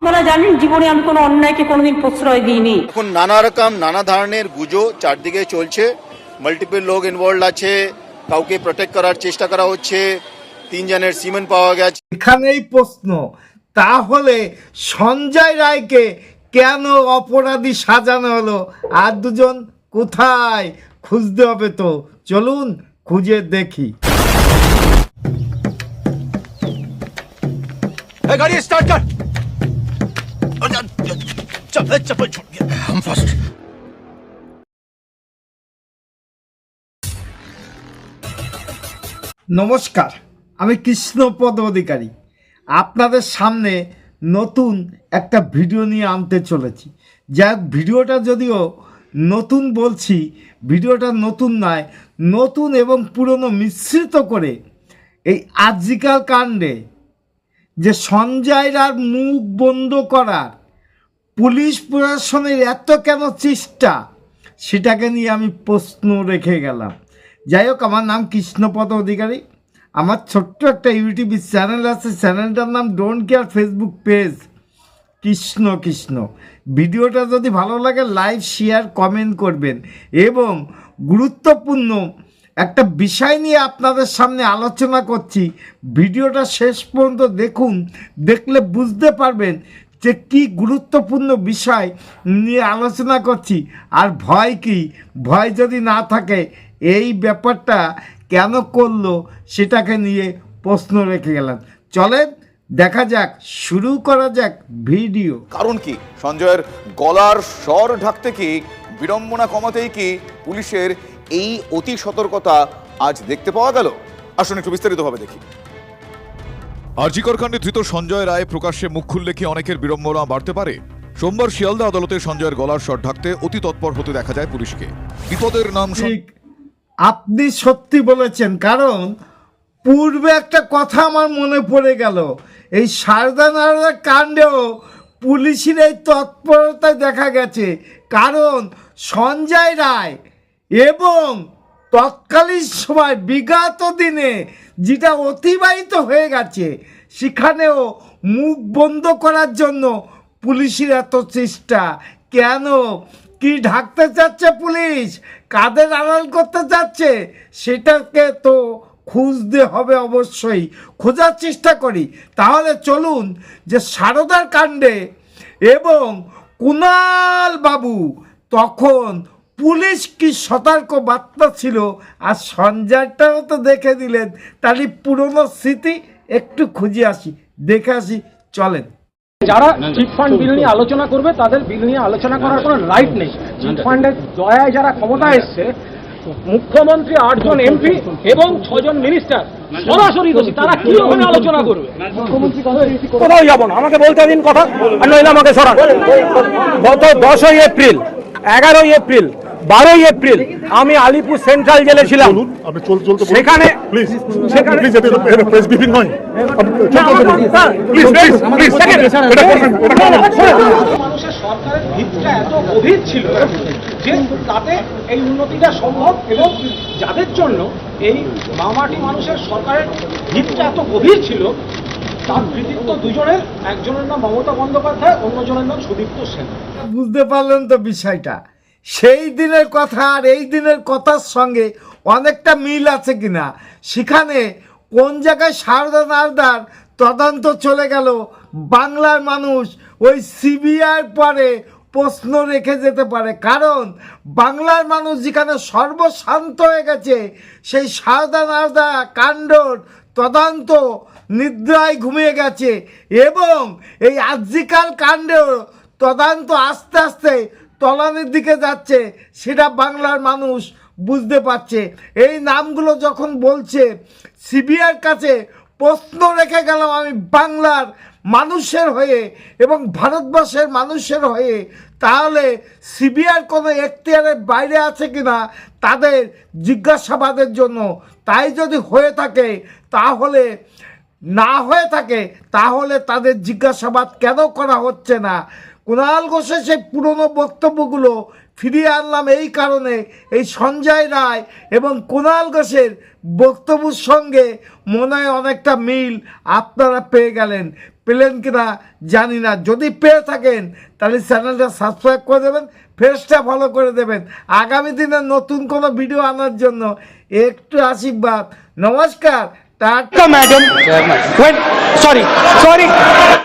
আপনারা জানেন জীবনে আমি কোনো অন্যায়কে কোনোদিন প্রশ্রয় দিইনি। এখন নানা রকম নানা ধরনের গুজো চারদিকে চলছে, মাল্টিপল লোক ইনভলভ আছে, কাউকে প্রোটেক্ট করার চেষ্টা করা হচ্ছে, 3 জনের সিমেন্ট পাওয়া গেছে। এখানেই প্রশ্ন, তাহলে সঞ্জয় রায়কে কেন অপরাধী সাজানো হলো? আর দুজন কোথায়? খুঁজতে হবে তো, চলুন খুঁজে দেখি। গাড়ি স্টার্ট কর। চপ্পল ছুট গয়া, হাম ফাস্ট। নমস্কার, আমি কৃষ্ণপদ অধিকারী আপনাদের সামনে নতুন একটা ভিডিও নিয়ে আনতে চলেছি। যাক, ভিডিওটা যদিও নতুন বলছি, ভিডিওটা নতুন নয়, নতুন এবং পুরনো মিশ্রিত করে এই আজিকাল কাণ্ডে যে সঞ্জয় রায়ের মুখ বন্ধ করার পুলিশ প্রশাসনের এত কেন চেষ্টা, সেটাকে নিয়ে আমি প্রশ্ন রেখে গেলাম। যাই হোক, আমার নাম কৃষ্ণপদ অধিকারী, আমার ছোট্ট একটা ইউটিউব চ্যানেল আছে, চ্যানেলটার নাম don't care, Facebook page Krishna Krishna. ভিডিওটা যদি ভালো লাগে লাইক শেয়ার কমেন্ট করবেন, এবং গুরুত্বপূর্ণ একটা বিষয় নিয়ে আপনাদের সামনে আলোচনা করছি। ভিডিওটা শেষ পর্যন্ত দেখুন, দেখলে বুঝতে পারবেন যে কী গুরুত্বপূর্ণ বিষয় নিয়ে আলোচনা করছি। আর ভয় কি, ভয় যদি না থাকে এই ব্যাপারটা কেন করলো সেটাকে নিয়ে প্রশ্ন রেখে গেলাম। চলেন দেখা যাক, শুরু করা যাক ভিডিও। কারণ কি সঞ্জয়ের গলার স্বর ঢাকতে কি, বিড়ম্বনা কমাতেই কি পুলিশের এই অতি সতর্কতা আজ দেখতে পাওয়া গেল? আসুন একটু বিস্তারিতভাবে দেখি। আরজি কর কাণ্ডে ধৃত সঞ্জয় রায় প্রকাশ্যে মুখ খুললে কি অনেকের বিড়ম্বনা বাড়তে পারে? সোমবার শিয়ালদা আদালতে সঞ্জয়ের গলার স্বর ঢাকতে অতি তৎপর হতে দেখা যায় পুলিশকে। বিপদের নাম ঠিক, আপনি সত্যি বলেছেন। কারণ পূর্বে একটা কথা আমার মনে পড়ে গেল, এই সারদানার কাণ্ডেও পুলিশের এই তৎপরতা দেখা গেছে। কারণ সঞ্জয় রায় এবং তৎকালীন সময় বিগত দিনে যেটা অতিবাহিত হয়ে গেছে, সেখানেও মুখ বন্ধ করার জন্য পুলিশের এত চেষ্টা কেন? কি ঢাকতে চাচ্ছে পুলিশ, কাদের আড়াল করতে চাচ্ছে, সেটাকে তো খুঁজতে হবে, অবশ্যই খোঁজার চেষ্টা করি। তাহলে চলুন যে সারদার কাণ্ডে এবং কুণাল বাবু তখন পুলিশ কি সতর্ক বার্তা ছিল, আর সঞ্জয়টাও তো দেখে দিলেন। তাহলে পুরনো স্মৃতি একটু খুঁজে আসি, দেখে আসি, চলেন। যারা চিট ফান্ড বিল নিয়ে আলোচনা করবে তাদের বিল নিয়ে আলোচনা করার কোনো রাইট নেই। চিট ফান্ডের দয়ায় যারা ক্ষমতায় এসছে, মুখ্যমন্ত্রী, 8 জন এমপি এবং 6 জন মিনিস্টার সরাসরি দোষী, তারা কি ওখানে আলোচনা করবে? কোথাও যাবো না, আমাকে বলতে দিন কথা, আর নইলে আমাকে সরান। গত 10ই এপ্রিল, 11ই এপ্রিল, 12ই এপ্রিল আমি আলিপুর সেন্ট্রাল জেলে ছিলাম। সেখানে মানুষের সরকারের ভিতটা এত গভীর ছিল যে তাতে এই উন্নতিটা সম্ভব, এবং যাদের জন্য এই মামাটি মানুষের সরকারের ভিতটা এত গভীর ছিল তার কৃতিত্ব দুজনের, একজনের নাম মমতা বন্দ্যোপাধ্যায়, অন্যজনের নাম সুদীপ্ত সেন। বুঝতে পারলেন তো বিষয়টা? সেই দিনের কথা আর এই দিনের কথার সঙ্গে অনেকটা মিল আছে কিনা? সেখানে কোন জায়গায় সারদা নারদার তদন্ত চলে গেল, বাংলার মানুষ ওই সিবিআই পরে প্রশ্ন রেখে যেতে পারে। কারণ বাংলার মানুষ যেখানে সর্বশান্ত হয়ে গেছে, সেই সারদা নারদা কাণ্ডর তদন্ত নিদ্রায় ঘুমিয়ে গেছে, এবং এই আজিকাল কাণ্ডের তদন্ত আস্তে আস্তে তলানির দিকে যাচ্ছে, সেটা বাংলার মানুষ বুঝতে পারছে। এই নামগুলো যখন বলছে, সিবিআইয়ের কাছে প্রশ্ন রেখে গেলাম আমি বাংলার মানুষের হয়ে এবং ভারতবর্ষের মানুষের হয়ে, তাহলে সিবিআইয়ের কোনো এখতিয়ারের বাইরে আছে কিনা তাদের জিজ্ঞাসাবাদের জন্য। তাই যদি হয়ে থাকে, তাহলে না হয়ে থাকে, তাহলে তাদের জিজ্ঞাসাবাদ কেন করা হচ্ছে না? কুণাল ঘোষের সেই পুরনো বক্তব্যগুলো ফিরিয়ে আনলাম এই কারণে, এই সঞ্জয় রায় এবং কুণাল ঘোষের বক্তব্যের সঙ্গে মনে হয় অনেকটা মিল আপনারা পেয়ে গেলেন। পেলেন কিনা জানি না। যদি পেয়ে থাকেন তাহলে চ্যানেলটা সাবস্ক্রাইব করে দেবেন, পেজটা ফলো করে দেবেন। আগামী দিনে নতুন কোনো ভিডিও আনার জন্য একটু আশীর্বাদ। নমস্কার, টাটা। Madam sorry